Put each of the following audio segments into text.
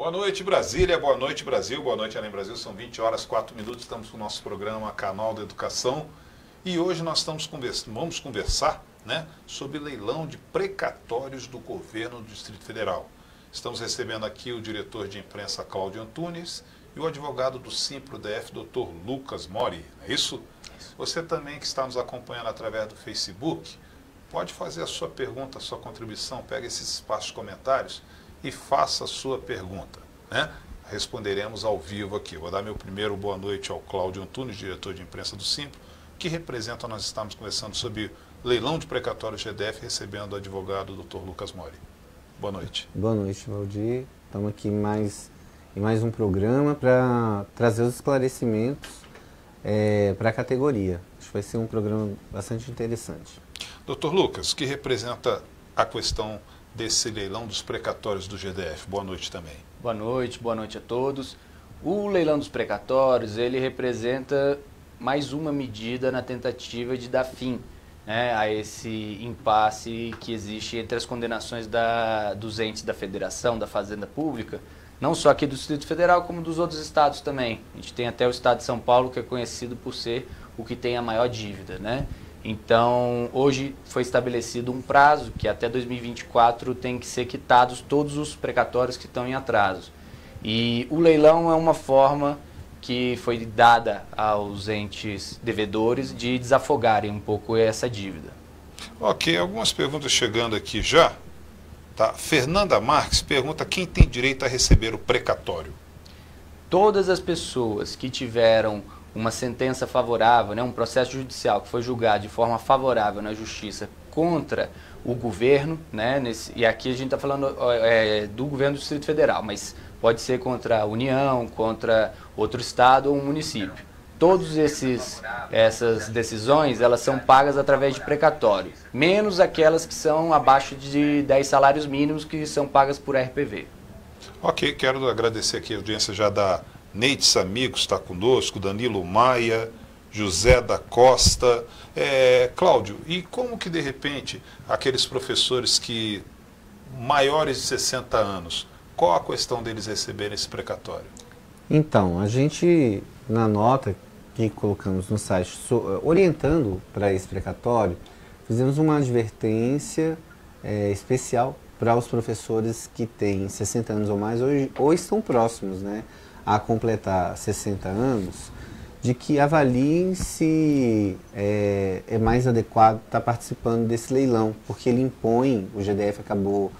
Boa noite, Brasília, boa noite, Brasil, boa noite, Além Brasil. São 20 horas, 4 minutos, estamos com o nosso programa Canal da Educação e hoje nós vamos conversar, né, sobre leilão de precatórios do governo do Distrito Federal. Estamos recebendo aqui o diretor de imprensa, Cláudio Antunes, e o advogado do Simpro-DF, Dr. Lucas Mori, é isso? Você também que está nos acompanhando através do Facebook, pode fazer a sua pergunta, a sua contribuição, pega esses espaços de comentários e faça a sua pergunta, né? Responderemos ao vivo aqui. Vou dar meu primeiro boa noite ao Cláudio Antunes, diretor de imprensa do Simpro, que representa, nós estamos conversando sobre leilão de precatórios GDF, recebendo o advogado Dr. Lucas Mori. Boa noite. Boa noite, Valdir. Estamos aqui em mais um programa para trazer os esclarecimentos para a categoria. Acho que vai ser um programa bastante interessante. Dr. Lucas, que representa a questão desse leilão dos precatórios do GDF. Boa noite também. Boa noite a todos. O leilão dos precatórios, ele representa mais uma medida na tentativa de dar fim, né, a esse impasse que existe entre as condenações dos entes da Federação, da Fazenda Pública, não só aqui do Distrito Federal, como dos outros estados também. A gente tem até o estado de São Paulo, que é conhecido por ser o que tem a maior dívida, né? Então, hoje foi estabelecido um prazo que até 2024 tem que ser quitados todos os precatórios que estão em atraso. E o leilão é uma forma que foi dada aos entes devedores de desafogarem um pouco essa dívida. Ok, algumas perguntas chegando aqui já. Tá. Fernanda Marques pergunta quem tem direito a receber o precatório. Todas as pessoas que tiveram uma sentença favorável, né, um processo judicial que foi julgado de forma favorável na justiça contra o governo, né, e aqui a gente está falando do governo do Distrito Federal, mas pode ser contra a União, contra outro estado ou um município. Todas essas decisões, elas são pagas através de precatório, menos aquelas que são abaixo de 10 salários mínimos, que são pagas por RPV. Ok, quero agradecer aqui a audiência já da Neites Amigos, está conosco, Danilo Maia, José da Costa. Cláudio, e como que de repente aqueles professores que maiores de 60 anos, qual a questão deles receberem esse precatório? Então, a gente, na nota que colocamos no site, orientando para esse precatório, fizemos uma advertência especial para os professores que têm 60 anos ou mais ou estão próximos, né, a completar 60 anos, de que avaliem se é mais adequado estar participando desse leilão, porque ele impõe, o GDF acabou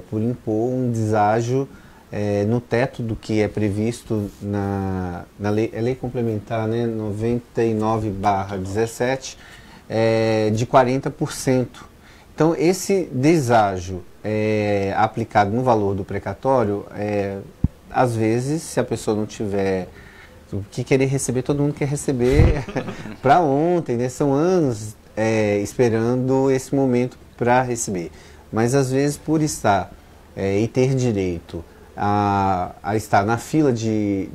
por impor um deságio no teto do que é previsto na lei complementar, né, 99/17, de 40%. Então, esse deságio aplicado no valor do precatório, às vezes, se a pessoa não tiver o que querer receber, todo mundo quer receber para ontem, né? São anos esperando esse momento para receber. Mas, às vezes, por estar e ter direito a estar na fila de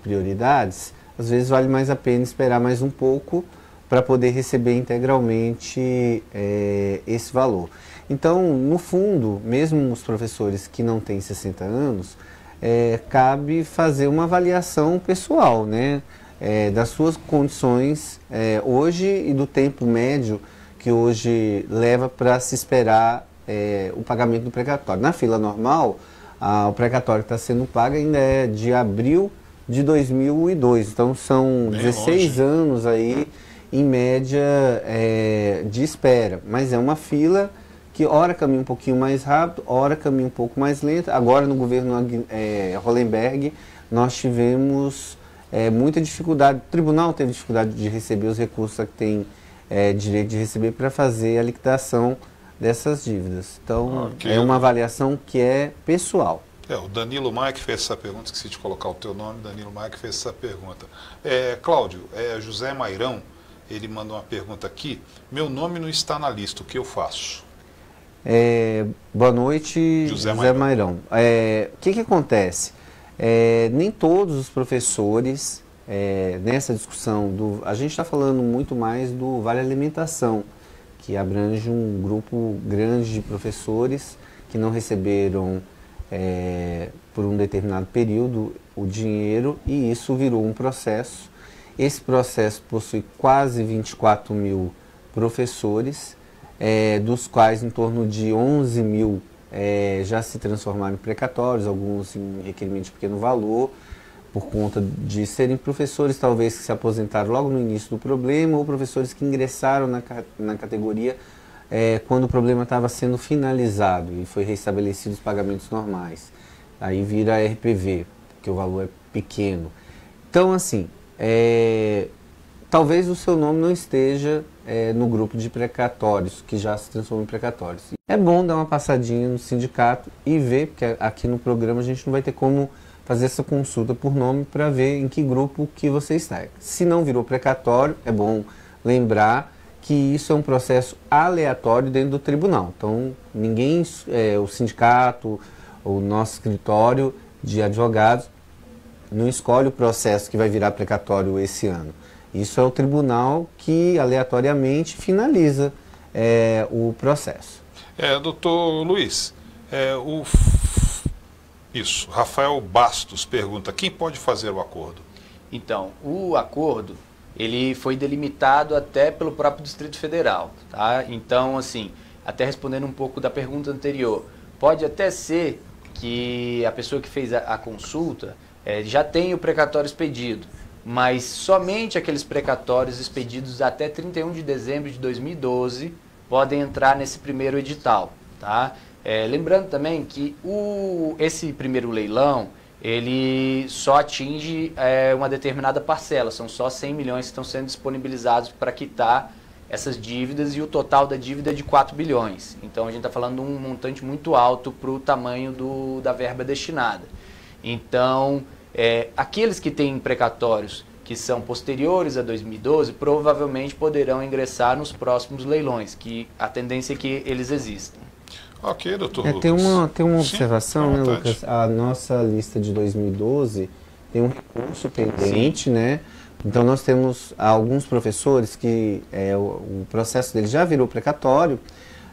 prioridades, às vezes vale mais a pena esperar mais um pouco para poder receber integralmente esse valor. Então, no fundo, mesmo os professores que não têm 60 anos, cabe fazer uma avaliação pessoal, né, das suas condições hoje e do tempo médio que hoje leva para se esperar o pagamento do precatório. Na fila normal, o precatório que está sendo pago ainda é de abril de 2002, então são bem 16 longe. Anos aí, em média, de espera, mas é uma fila que ora caminha um pouquinho mais rápido, ora caminha um pouco mais lento. Agora, no governo Hollenberg, nós tivemos muita dificuldade, o tribunal teve dificuldade de receber os recursos que tem direito de receber para fazer a liquidação dessas dívidas. Então, okay, é uma avaliação que é pessoal. O Danilo Maia que fez essa pergunta, esqueci de colocar o teu nome, Danilo Maia que fez essa pergunta. Cláudio, José Mairão, ele mandou uma pergunta aqui, meu nome não está na lista, o que eu faço? Boa noite, José Mairão. O que acontece? Nem todos os professores, nessa discussão, a gente está falando muito mais do Vale Alimentação, que abrange um grupo grande de professores que não receberam por um determinado período o dinheiro, e isso virou um processo. Esse processo possui quase 24 mil professores, dos quais em torno de 11 mil já se transformaram em precatórios, alguns em requerimento de pequeno valor, por conta de serem professores talvez que se aposentaram logo no início do problema, ou professores que ingressaram na categoria quando o problema estava sendo finalizado e foi restabelecido os pagamentos normais. Aí vira RPV, porque o valor é pequeno. Então, assim, talvez o seu nome não esteja no grupo de precatórios, que já se transformam em precatórios. É bom dar uma passadinha no sindicato e ver, porque aqui no programa a gente não vai ter como fazer essa consulta por nome para ver em que grupo que você está. Se não virou precatório, é bom lembrar que isso é um processo aleatório dentro do tribunal. Então, ninguém, o sindicato, o nosso escritório de advogados, não escolhe o processo que vai virar precatório esse ano. Isso é o tribunal que aleatoriamente finaliza o processo. Doutor Luiz, Rafael Bastos pergunta, quem pode fazer o acordo? Então, o acordo, ele foi delimitado até pelo próprio Distrito Federal, tá? Então, assim, até respondendo um pouco da pergunta anterior, pode até ser que a pessoa que fez a consulta já tenha o precatório expedido, mas somente aqueles precatórios expedidos até 31 de dezembro de 2012 podem entrar nesse primeiro edital, tá? Lembrando também que esse primeiro leilão, ele só atinge uma determinada parcela, são só 100 milhões que estão sendo disponibilizados para quitar essas dívidas, e o total da dívida é de 4 bilhões. Então a gente está falando de um montante muito alto para o tamanho da verba destinada. Então, aqueles que têm precatórios que são posteriores a 2012, provavelmente poderão ingressar nos próximos leilões, que a tendência é que eles existam. Ok, doutor Lucas. Tem uma observação, né, Lucas? A nossa lista de 2012 tem um recurso pendente, né? Então nós temos alguns professores que o processo deles já virou precatório,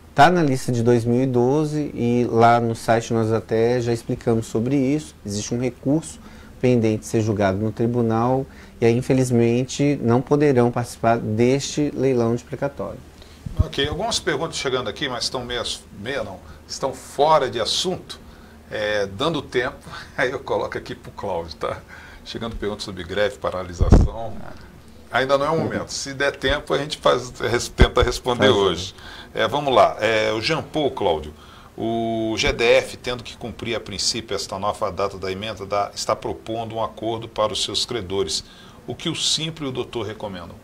está na lista de 2012 e lá no site nós até já explicamos sobre isso. Existe um recurso pendente de ser julgado no tribunal e aí infelizmente não poderão participar deste leilão de precatório. Ok, algumas perguntas chegando aqui, mas estão estão fora de assunto, dando tempo, aí eu coloco aqui para o Cláudio, tá? Chegando perguntas sobre greve, paralisação, ainda não é o momento, se der tempo a gente tenta responder hoje. Vamos lá, o Jean Paul, Cláudio, o GDF, tendo que cumprir a princípio esta nova data da emenda, está propondo um acordo para os seus credores, o que o Simpro e o doutor recomendam?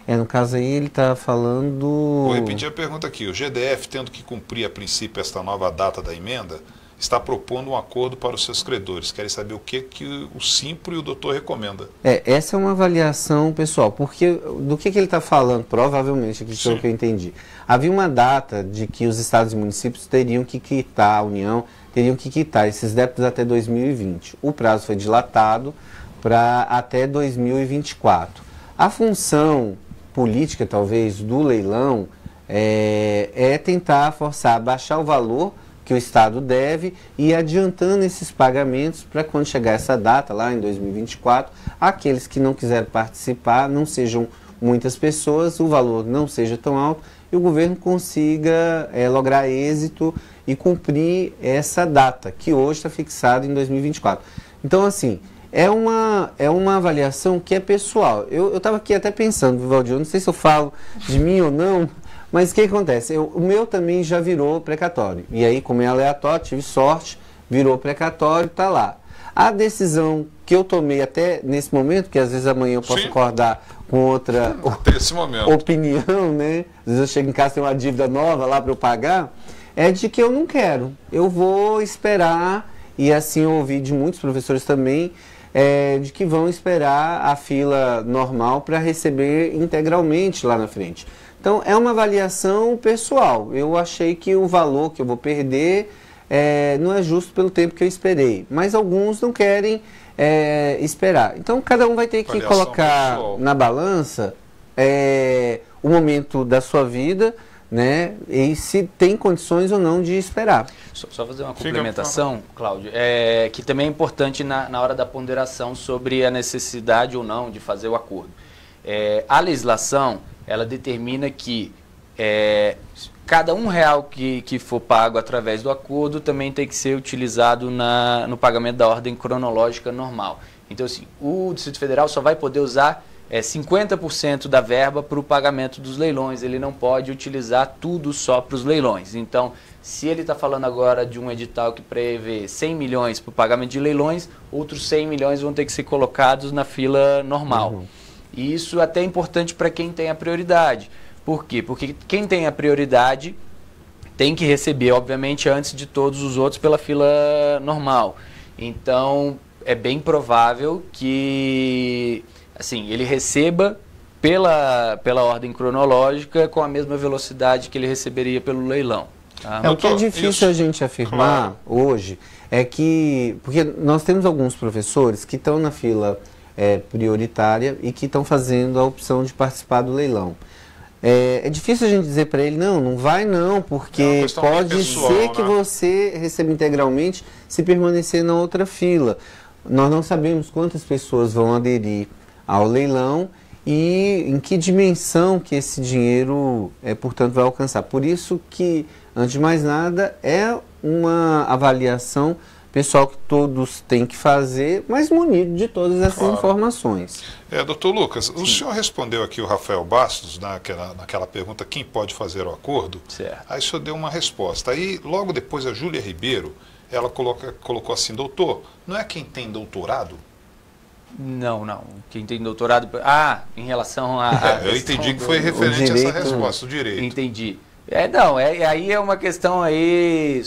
No caso aí ele está falando... Vou repetir a pergunta aqui. O GDF, tendo que cumprir a princípio esta nova data da emenda, está propondo um acordo para os seus credores. Querem saber o que o Simpro e o doutor recomenda. Essa é uma avaliação pessoal, porque do que ele está falando, provavelmente, aqui pelo que eu entendi. Havia uma data de que os estados e municípios teriam que quitar, a União, teriam que quitar esses débitos até 2020. O prazo foi dilatado para até 2024. A função política, talvez, do leilão é tentar forçar, baixar o valor que o Estado deve e ir adiantando esses pagamentos para quando chegar essa data, lá em 2024, aqueles que não quiserem participar, não sejam muitas pessoas, o valor não seja tão alto e o governo consiga lograr êxito e cumprir essa data, que hoje está fixada em 2024. Então, assim, é uma avaliação que é pessoal. Eu estava aqui até pensando, Vivaldi, eu não sei se eu falo de mim ou não, mas o que acontece? O meu também já virou precatório. E aí, como é aleatório, tive sorte, virou precatório, está lá. A decisão que eu tomei até nesse momento, que às vezes amanhã eu posso acordar com outra opinião, né? Às vezes eu chego em casa e tem uma dívida nova lá para eu pagar, é de que eu não quero. Eu vou esperar, e assim eu ouvi de muitos professores também, de que vão esperar a fila normal para receber integralmente lá na frente. Então, é uma avaliação pessoal. Eu achei que o valor que eu vou perder não é justo pelo tempo que eu esperei. Mas alguns não querem esperar. Então, cada um vai ter que colocar na balança o momento da sua vida, né, e se tem condições ou não de esperar. Só fazer uma complementação, Cláudio, que também é importante na hora da ponderação sobre a necessidade ou não de fazer o acordo. A legislação, ela determina que cada R$1 que for pago através do acordo também tem que ser utilizado no pagamento da ordem cronológica normal. Então, assim, o Distrito Federal só vai poder usar 50% da verba para o pagamento dos leilões. Ele não pode utilizar tudo só para os leilões. Então, se ele está falando agora de um edital que prevê 100 milhões para o pagamento de leilões, outros 100 milhões vão ter que ser colocados na fila normal. E isso até é importante para quem tem a prioridade. Por quê? Porque quem tem a prioridade tem que receber, obviamente, antes de todos os outros pela fila normal. Então, é bem provável que assim, ele receba pela ordem cronológica com a mesma velocidade que ele receberia pelo leilão. Tá? O que é difícil a gente afirmar hoje é que, porque nós temos alguns professores que estão na fila prioritária e que estão fazendo a opção de participar do leilão. É difícil a gente dizer para ele, não vai não, porque pode ser que você receba integralmente se permanecer na outra fila. Nós não sabemos quantas pessoas vão aderir ao leilão e em que dimensão que esse dinheiro, portanto, vai alcançar. Por isso que, antes de mais nada, é uma avaliação pessoal que todos têm que fazer, mas munido de todas essas informações. Doutor Lucas, o senhor respondeu aqui o Rafael Bastos, naquela pergunta, quem pode fazer o acordo? Certo. Aí o senhor deu uma resposta. Aí, logo depois, a Júlia Ribeiro, ela colocou assim, doutor, não é quem tem doutorado? Não. Quem tem doutorado... em relação a... eu entendi que foi referente a essa resposta, o direito. Entendi. Aí é uma questão aí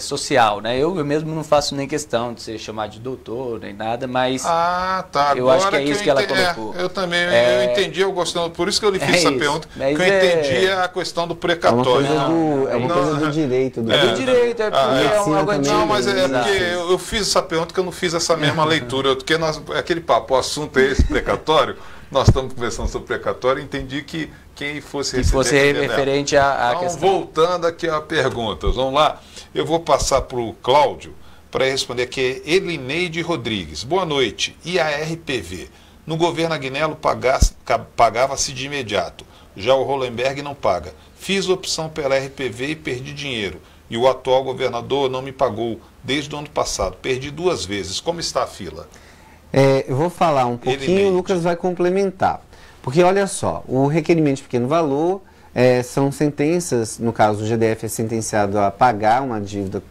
social, né? Eu mesmo não faço nem questão de ser chamado de doutor, nem nada, mas tá. Eu acho que é isso que ela colocou. Eu também, eu entendi, eu gostando, por isso que eu lhe fiz essa pergunta, que eu entendi a questão do precatório. É uma coisa do direito. Do direito, Não, mas é porque eu fiz essa pergunta que eu não fiz essa mesma leitura, porque aquele papo, o assunto é esse, precatório, nós estamos conversando sobre precatório, entendi que quem fosse referente à questão. Voltando aqui a perguntas, vamos lá. Eu vou passar para o Cláudio para responder, que é Elineide Rodrigues. Boa noite. E a RPV? No governo Agnello pagava-se de imediato. Já o Hollenberg não paga. Fiz opção pela RPV e perdi dinheiro. E o atual governador não me pagou desde o ano passado. Perdi 2 vezes. Como está a fila? Eu vou falar um pouquinho, o Lucas vai complementar. Porque, olha só, o requerimento de pequeno valor são sentenças, no caso o GDF é sentenciado a pagar uma dívida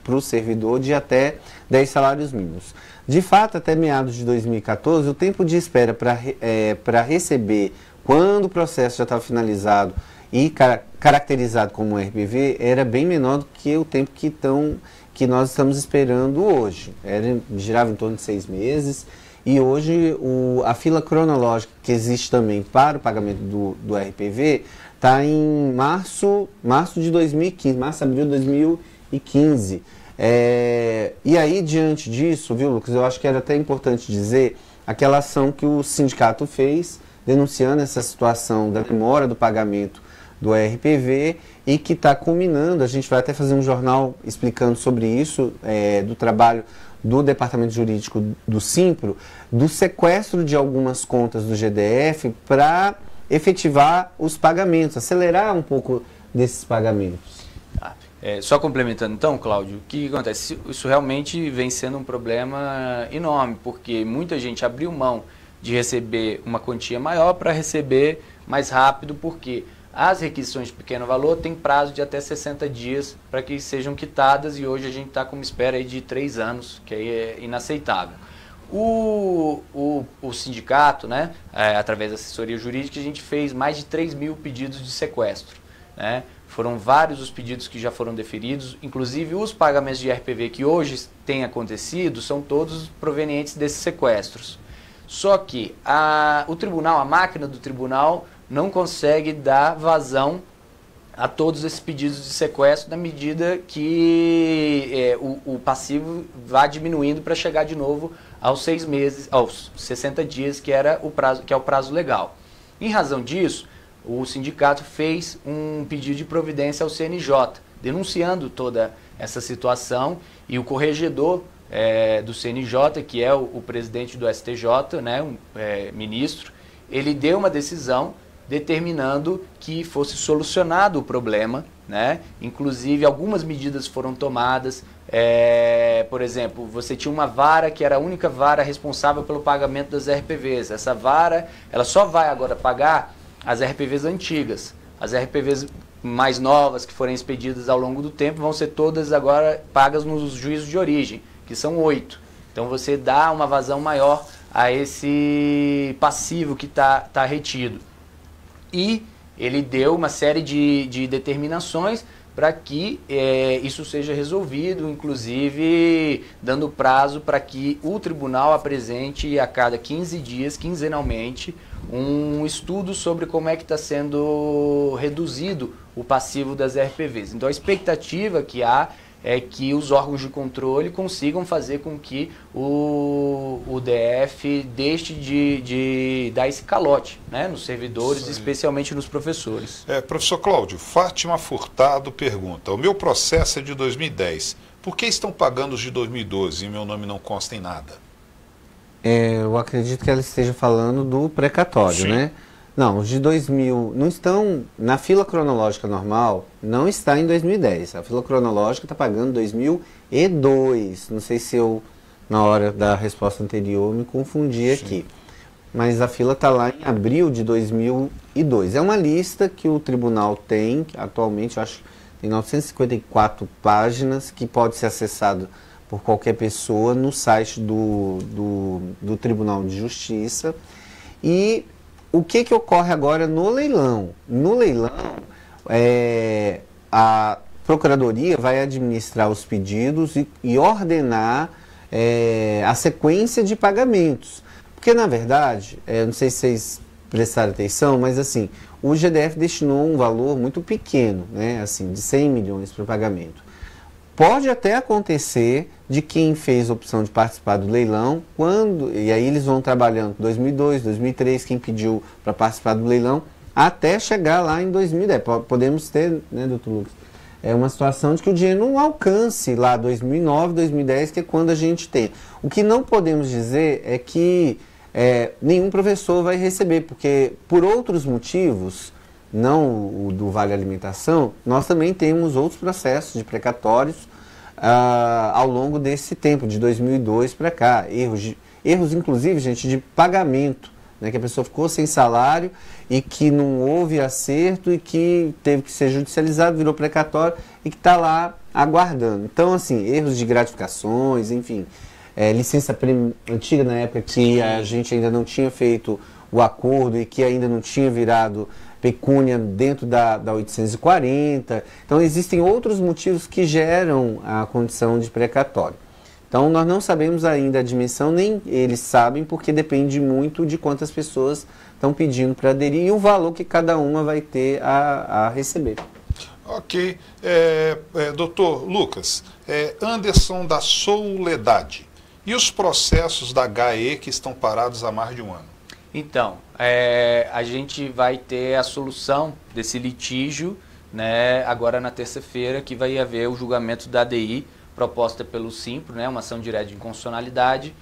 para o servidor de até 10 salários mínimos. De fato, até meados de 2014, o tempo de espera para receber, quando o processo já estava finalizado e caracterizado como RPV, era bem menor do que o tempo que nós estamos esperando hoje. Girava em torno de 6 meses. E hoje a fila cronológica que existe também para o pagamento do RPV está em março de 2015, abril de 2015. E aí, diante disso, viu, Lucas, eu acho que era até importante dizer aquela ação que o sindicato fez, denunciando essa situação da demora do pagamento do RPV e que está culminando, a gente vai até fazer um jornal explicando sobre isso, do trabalho do Departamento Jurídico do Simpro, do sequestro de algumas contas do GDF para efetivar os pagamentos, acelerar um pouco desses pagamentos. Só complementando então, Cláudio, o que acontece? Isso realmente vem sendo um problema enorme, porque muita gente abriu mão de receber uma quantia maior para receber mais rápido, porque as requisições de pequeno valor têm prazo de até 60 dias para que sejam quitadas, e hoje a gente está com uma espera aí de 3 anos, que aí é inaceitável. O sindicato, né, através da assessoria jurídica, a gente fez mais de 3 mil pedidos de sequestro, né? Foram vários os pedidos que já foram deferidos, inclusive os pagamentos de RPV que hoje têm acontecido são todos provenientes desses sequestros. Só que a máquina do tribunal não consegue dar vazão a todos esses pedidos de sequestro na medida que o passivo vá diminuindo para chegar de novo aos 6 meses, aos 60 dias, que é o prazo legal. Em razão disso, o sindicato fez um pedido de providência ao CNJ, denunciando toda essa situação, e o corregedor do CNJ, que é o presidente do STJ, né, ministro, ele deu uma decisão determinando que fosse solucionado o problema, né? Inclusive algumas medidas foram tomadas, por exemplo, você tinha uma vara que era a única vara responsável pelo pagamento das RPVs. Essa vara, ela só vai agora pagar as RPVs antigas. As RPVs mais novas que forem expedidas ao longo do tempo vão ser todas agora pagas nos juízos de origem, que são 8. Então você dá uma vazão maior a esse passivo que está retido. E ele deu uma série de determinações para que isso seja resolvido, inclusive dando prazo para que o tribunal apresente a cada 15 dias, quinzenalmente, um estudo sobre como é que está sendo reduzido o passivo das RPVs. Então a expectativa que há é que os órgãos de controle consigam fazer com que o DF deixe de dar esse calote, né, nos servidores, sim, especialmente nos professores. Professor Cláudio, Fátima Furtado pergunta: o meu processo é de 2010, por que estão pagando os de 2012 e meu nome não consta em nada? Eu acredito que ela esteja falando do precatório, sim, né? Não, os de 2000 não estão na fila cronológica normal, não está em 2010. A fila cronológica está pagando 2002. Não sei se eu, na hora da resposta anterior, me confundi, sim, aqui. Mas a fila está lá em abril de 2002. É uma lista que o tribunal tem, atualmente, eu acho que tem 954 páginas, que pode ser acessado por qualquer pessoa no site do Tribunal de Justiça. E o que ocorre agora no leilão? No leilão, a Procuradoria vai administrar os pedidos e ordenar a sequência de pagamentos. Porque, na verdade, não sei se vocês prestaram atenção, mas assim, o GDF destinou um valor muito pequeno, né, assim, de 100 milhões para o pagamento. Pode até acontecer de quem fez a opção de participar do leilão, e aí eles vão trabalhando 2002, 2003, quem pediu para participar do leilão, até chegar lá em 2010. Podemos ter, né, doutor Lucas, uma situação de que o dinheiro não alcance lá 2009, 2010, que é quando a gente tem. O que não podemos dizer é que nenhum professor vai receber, porque por outros motivos, não o do Vale Alimentação, nós também temos outros processos de precatórios ao longo desse tempo, de 2002 para cá. Erros, inclusive, gente, de pagamento, né, que a pessoa ficou sem salário e que não houve acerto e que teve que ser judicializado, virou precatório e que está lá aguardando. Então, assim, erros de gratificações, enfim, licença antiga na época que a gente ainda não tinha feito o acordo e que ainda não tinha virado pecúnia dentro da 840. Então, existem outros motivos que geram a condição de precatório. Então, nós não sabemos ainda a dimensão, nem eles sabem, porque depende muito de quantas pessoas estão pedindo para aderir e o valor que cada uma vai ter a receber. Ok. Doutor Lucas, Anderson da Soledade, e os processos da HE que estão parados há mais de um ano? Então, a gente vai ter a solução desse litígio, né, agora na terça-feira, que vai haver o julgamento da ADI proposta pelo Simpro, né, uma ação direta de inconstitucionalidade.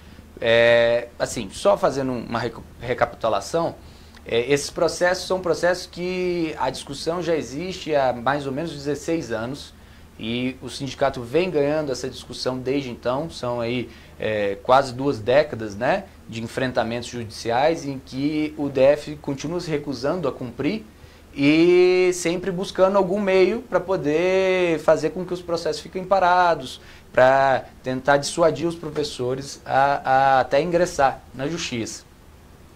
Assim, só fazendo uma recapitulação, esses processos são processos que a discussão já existe há mais ou menos 16 anos e o sindicato vem ganhando essa discussão desde então. São aí quase 2 décadas, né, de enfrentamentos judiciais em que o DF continua se recusando a cumprir e sempre buscando algum meio para poder fazer com que os processos fiquem parados, para tentar dissuadir os professores a até ingressar na justiça.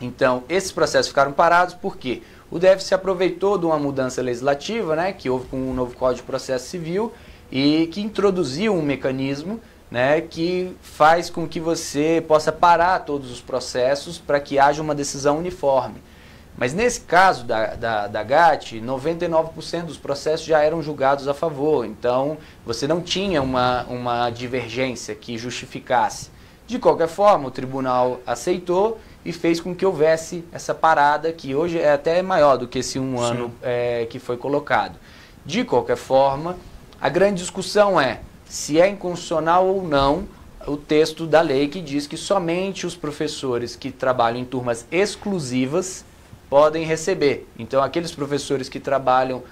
Então, esses processos ficaram parados porque o DF se aproveitou de uma mudança legislativa, né, que houve com o novo Código de Processo Civil e que introduziu um mecanismo, né, que faz com que você possa parar todos os processos para que haja uma decisão uniforme. Mas nesse caso da GAT, 99% dos processos já eram julgados a favor, então você não tinha uma divergência que justificasse. De qualquer forma, o tribunal aceitou e fez com que houvesse essa parada que hoje é até maior do que esse um ano que foi colocado. De qualquer forma, a grande discussão é se é inconstitucional ou não o texto da lei que diz que somente os professores que trabalham em turmas exclusivas podem receber. Então, aqueles professores que trabalham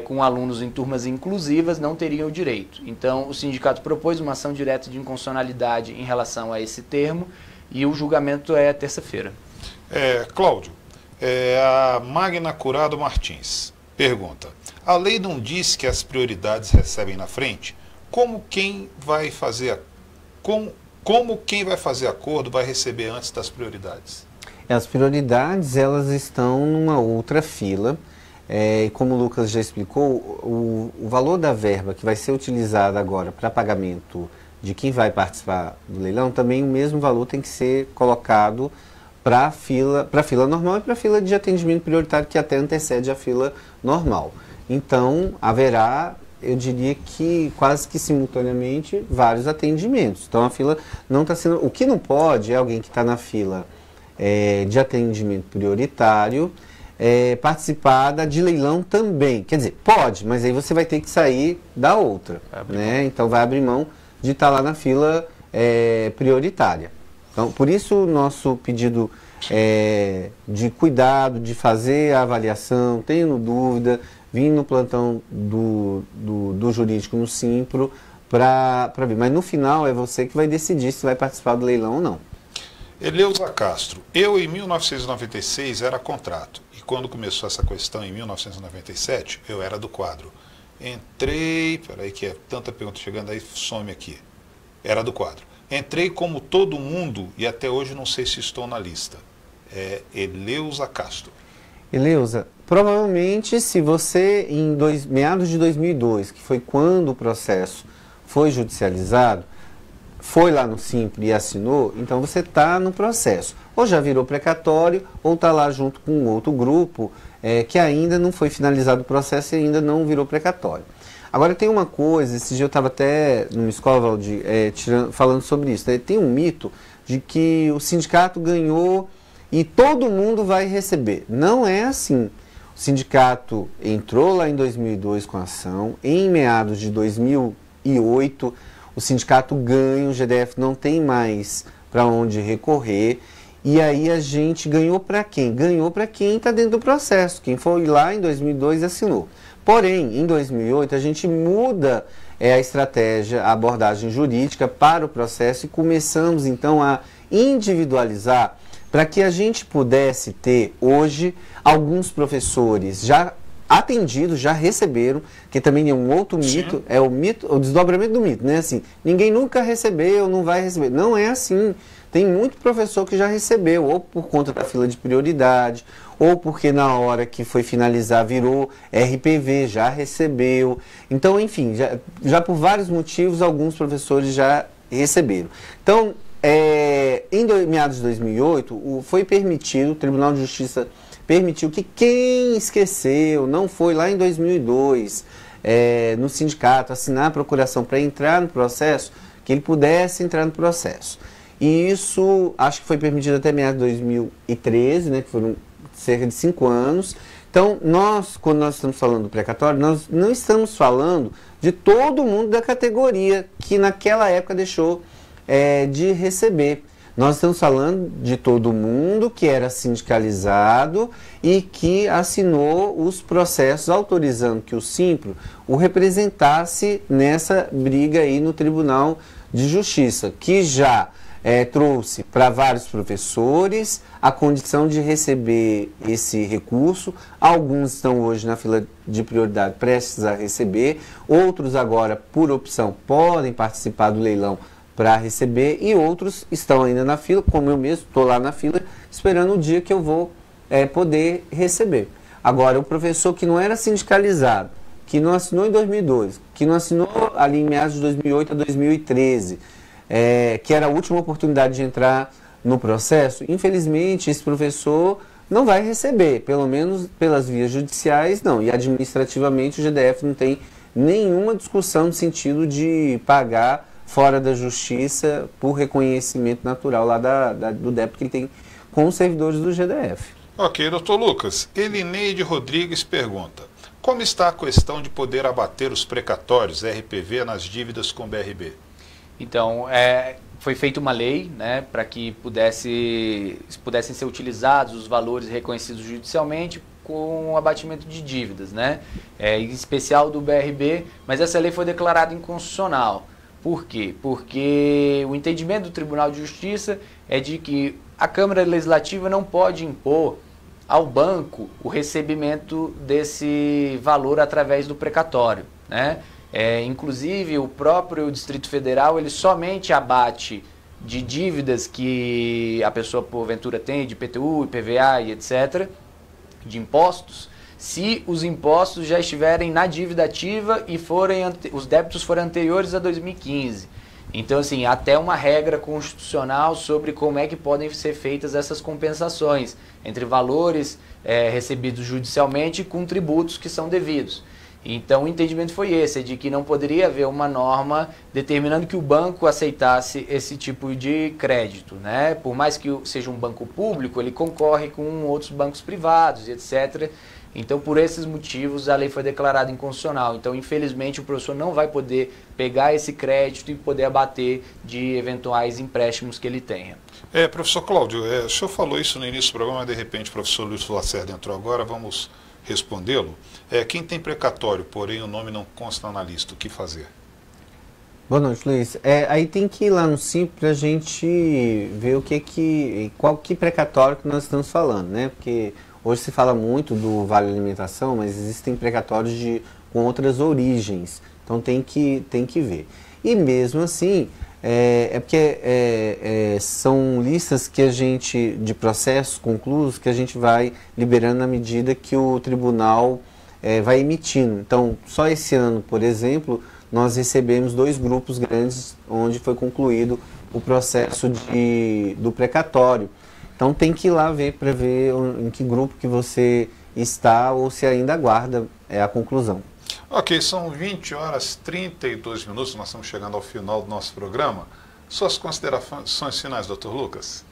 com alunos em turmas inclusivas não teriam o direito. Então, o sindicato propôs uma ação direta de inconstitucionalidade em relação a esse termo e o julgamento é terça-feira. Cláudio, a Magna Curado Martins pergunta: a lei não diz que as prioridades recebem na frente? Como quem vai fazer acordo vai receber antes das prioridades? As prioridades, elas estão numa outra fila. Como o Lucas já explicou, o valor da verba que vai ser utilizada agora para pagamento de quem vai participar do leilão, também o mesmo valor tem que ser colocado para a fila normal e para a fila de atendimento prioritário, que até antecede a fila normal. Então, haverá, eu diria que quase que simultaneamente, vários atendimentos. Então, a fila não está sendo... O que não pode é alguém que está na fila de atendimento prioritário participar da de leilão também. Quer dizer, pode, mas aí você vai ter que sair da outra. Né? Então, vai abrir mão de estar lá na fila prioritária. Então, por isso o nosso pedido de cuidado, de fazer a avaliação, tendo dúvida, vir no plantão do jurídico no Simpro para ver. Mas no final é você que vai decidir se vai participar do leilão ou não. Eleusa Castro: eu em 1996 era contrato e quando começou essa questão em 1997 eu era do quadro. Entrei, peraí que é tanta pergunta chegando aí, some aqui. Era do quadro. Entrei como todo mundo e até hoje não sei se estou na lista. Eleusa Castro. Eleusa, provavelmente se você em meados de 2002, que foi quando o processo foi judicializado, foi lá no Simpro e assinou, então você está no processo. Ou já virou precatório, ou está lá junto com outro grupo que ainda não foi finalizado o processo e ainda não virou precatório. Agora tem uma coisa, esse dia eu estava até numa escola, Valdir, falando sobre isso. Tem um mito de que o sindicato ganhou e todo mundo vai receber. Não é assim. O sindicato entrou lá em 2002 com a ação, em meados de 2008 o sindicato ganha, o GDF não tem mais para onde recorrer, e aí a gente ganhou para quem? Ganhou para quem está dentro do processo, quem foi lá em 2002 e assinou. Porém, em 2008 a gente muda a estratégia, a abordagem jurídica para o processo e começamos então a individualizar para que a gente pudesse ter hoje alguns professores já atendidos, já receberam, que também é um outro mito, é o desdobramento do mito, né? Assim, ninguém nunca recebeu, não vai receber. Não é assim. Tem muito professor que já recebeu, ou por conta da fila de prioridade, ou porque na hora que foi finalizar virou RPV, já recebeu. Então, enfim, já por vários motivos, alguns professores já receberam. Então, em meados de 2008, foi permitido, o Tribunal de Justiça permitiu que quem esqueceu, não foi lá em 2002, no sindicato, assinar a procuração para entrar no processo, que ele pudesse entrar no processo. E isso, acho que foi permitido até meados de 2013, né, que foram cerca de 5 anos. Então, quando nós estamos falando do precatório, nós não estamos falando de todo mundo da categoria que naquela época deixou de receber. Nós estamos falando de todo mundo que era sindicalizado e que assinou os processos autorizando que o Simpro o representasse nessa briga aí no Tribunal de Justiça, que já trouxe para vários professores a condição de receber esse recurso. Alguns estão hoje na fila de prioridade prestes a receber, outros agora, por opção, podem participar do leilão para receber e outros estão ainda na fila, como eu mesmo estou lá na fila, esperando o dia que eu vou poder receber. Agora, o professor que não era sindicalizado, que não assinou em 2002, que não assinou ali em meados de 2008 a 2013, que era a última oportunidade de entrar no processo, infelizmente esse professor não vai receber, pelo menos pelas vias judiciais não, e administrativamente o GDF não tem nenhuma discussão no sentido de pagar fora da justiça por reconhecimento natural lá do débito que ele tem com os servidores do GDF. Ok, doutor Lucas. Elineide Rodrigues pergunta: como está a questão de poder abater os precatórios RPV nas dívidas com BRB? Então, foi feita uma lei, né, para que pudessem ser utilizados os valores reconhecidos judicialmente com o abatimento de dívidas, né, em especial do BRB, mas essa lei foi declarada inconstitucional. Por quê? Porque o entendimento do Tribunal de Justiça é de que a Câmara Legislativa não pode impor ao banco o recebimento desse valor através do precatório, né? Inclusive, o próprio Distrito Federal ele somente abate de dívidas que a pessoa porventura tem, de IPTU, IPVA e etc., de impostos, se os impostos já estiverem na dívida ativa e os débitos forem anteriores a 2015. Então, assim, até uma regra constitucional sobre como é que podem ser feitas essas compensações entre valores recebidos judicialmente com tributos que são devidos. Então, o entendimento foi esse, de que não poderia haver uma norma determinando que o banco aceitasse esse tipo de crédito, né? Por mais que seja um banco público, ele concorre com outros bancos privados, etc. Então, por esses motivos, a lei foi declarada inconstitucional. Então, infelizmente, o professor não vai poder pegar esse crédito e poder abater de eventuais empréstimos que ele tenha. Professor Cláudio, o senhor falou isso no início do programa, mas de repente o professor Luiz Lacerda entrou agora, vamos respondê-lo. Quem tem precatório, porém o nome não consta na lista, o que fazer? Boa noite, Luiz. Aí tem que ir lá no Simples para a gente ver qual precatório que nós estamos falando, né? Porque hoje se fala muito do Vale Alimentação, mas existem precatórios com outras origens, então tem que ver. E mesmo assim, porque são listas que de processos conclusos que a gente vai liberando na medida que o tribunal vai emitindo. Então, só esse ano, por exemplo, nós recebemos 2 grupos grandes onde foi concluído o processo do precatório. Então tem que ir lá ver para ver em que grupo que você está ou se ainda aguarda a conclusão. Ok, são 20h32, nós estamos chegando ao final do nosso programa. Suas considerações finais, doutor Lucas?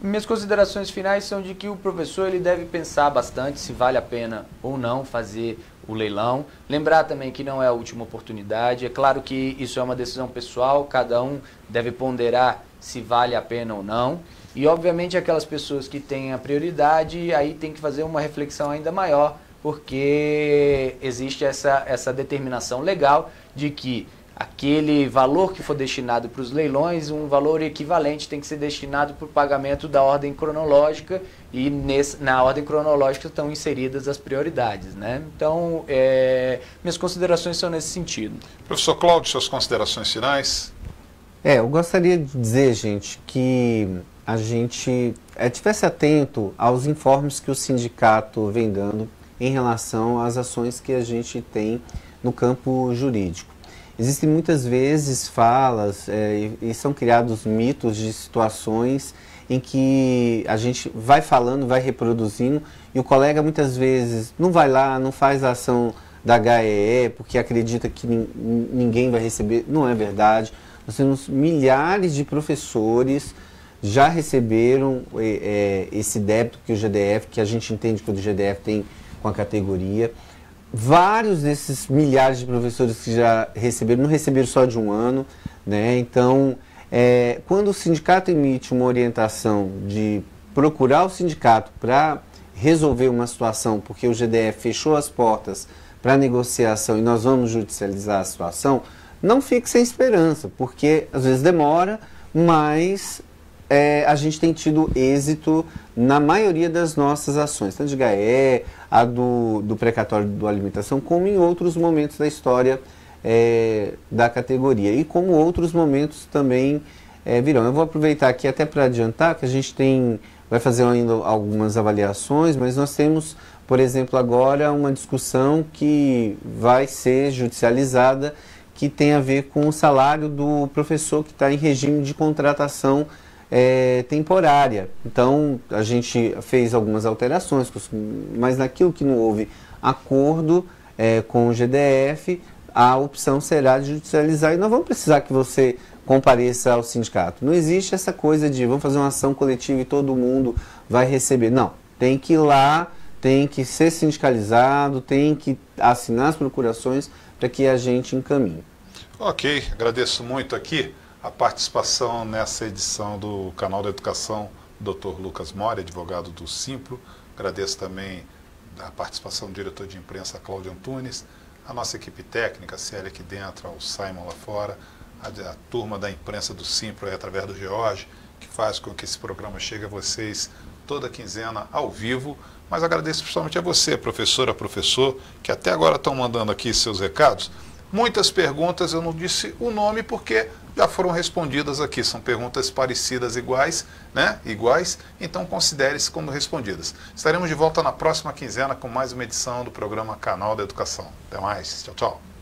Minhas considerações finais são de que o professor ele deve pensar bastante se vale a pena ou não fazer o leilão. Lembrar também que não é a última oportunidade. É claro que isso é uma decisão pessoal, cada um deve ponderar se vale a pena ou não. E, obviamente, aquelas pessoas que têm a prioridade, aí tem que fazer uma reflexão ainda maior, porque existe essa determinação legal de que aquele valor que for destinado para os leilões, um valor equivalente tem que ser destinado para o pagamento da ordem cronológica e na ordem cronológica estão inseridas as prioridades, né? Então, minhas considerações são nesse sentido. Professor Cláudio, suas considerações finais? Eu gostaria de dizer, gente, que a gente estivesse atento aos informes que o sindicato vem dando em relação às ações que a gente tem no campo jurídico. Existem muitas vezes falas e são criados mitos de situações em que a gente vai falando, vai reproduzindo e o colega muitas vezes não vai lá, não faz a ação da HEE porque acredita que ninguém vai receber. Não é verdade. Nós temos milhares de professores já receberam esse débito que o GDF, que a gente entende que o GDF tem com a categoria. Vários desses milhares de professores que já receberam, não receberam só de um ano, né? Então, quando o sindicato emite uma orientação de procurar o sindicato para resolver uma situação, porque o GDF fechou as portas para negociação e nós vamos judicializar a situação, não fique sem esperança, porque às vezes demora, mas a gente tem tido êxito na maioria das nossas ações, tanto de GAE, a do precatório do alimentação, como em outros momentos da história da categoria e como outros momentos também virão. Eu vou aproveitar aqui até para adiantar que a gente vai fazer ainda algumas avaliações, mas nós temos, por exemplo, agora uma discussão que vai ser judicializada, que tem a ver com o salário do professor que está em regime de contratação temporária. Então, a gente fez algumas alterações, mas naquilo que não houve acordo com o GDF, a opção será de judicializar. E nós vamos precisar que você compareça ao sindicato. Não existe essa coisa de vamos fazer uma ação coletiva e todo mundo vai receber. Não, tem que ir lá, tem que ser sindicalizado, tem que assinar as procurações para que a gente encaminhe. Ok, agradeço muito aqui a participação nessa edição do Canal da Educação do Dr. Lucas Mori, advogado do Simpro. Agradeço também a participação do diretor de imprensa, Cláudio Antunes, a nossa equipe técnica, a Célia aqui dentro, o Simon lá fora, a turma da imprensa do Simpro, através do George, que faz com que esse programa chegue a vocês toda quinzena ao vivo. Mas agradeço principalmente a você, professora, professor, que até agora estão mandando aqui seus recados. Muitas perguntas, eu não disse o nome porque já foram respondidas aqui. São perguntas parecidas, iguais, né? Iguais, então considere-se como respondidas. Estaremos de volta na próxima quinzena com mais uma edição do programa Canal da Educação. Até mais. Tchau, tchau.